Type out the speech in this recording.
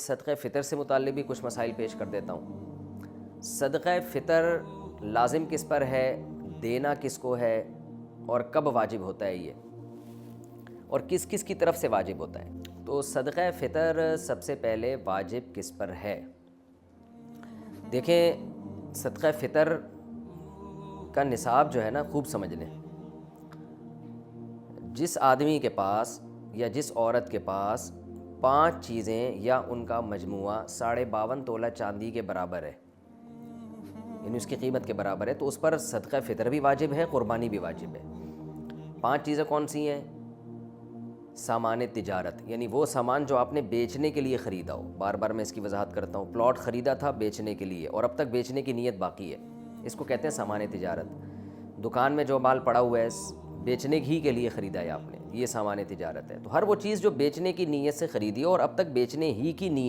صدقہ فطر سے متعلق بھی کچھ مسائل پیش کر دیتا ہوں۔ صدقہ فطر لازم کس پر ہے، دینا کس کو ہے، اور کب واجب ہوتا ہے یہ، اور کس کس کی طرف سے واجب ہوتا ہے۔ تو صدقہ فطر سب سے پہلے واجب کس پر ہے؟ دیکھیں، صدقہ فطر کا نصاب جو ہے نا، خوب سمجھ لیں۔ جس آدمی کے پاس یا جس عورت کے پاس 5 چیزیں یا ان کا مجموعہ 52.5 تولہ چاندی کے برابر ہے، یعنی اس کی قیمت کے برابر ہے، تو اس پر صدقہ فطر بھی واجب ہے، قربانی بھی واجب ہے۔ 5 چیزیں کون سی ہیں؟ سامان تجارت، یعنی وہ سامان جو آپ نے بیچنے کے لیے خریدا ہو۔ بار بار میں اس کی وضاحت کرتا ہوں، پلاٹ خریدا تھا بیچنے کے لیے اور اب تک بیچنے کی نیت باقی ہے، اس کو کہتے ہیں سامان تجارت۔ دکان میں جو مال پڑا ہوا ہے بیچنے ہی کے لیے خریدا ہے آپ نے، یہ سامان تجارت ہے۔ تو ہر وہ چیز جو بیچنے کی نیت سے خریدی ہو اور اب تک بیچنے ہی کی نیت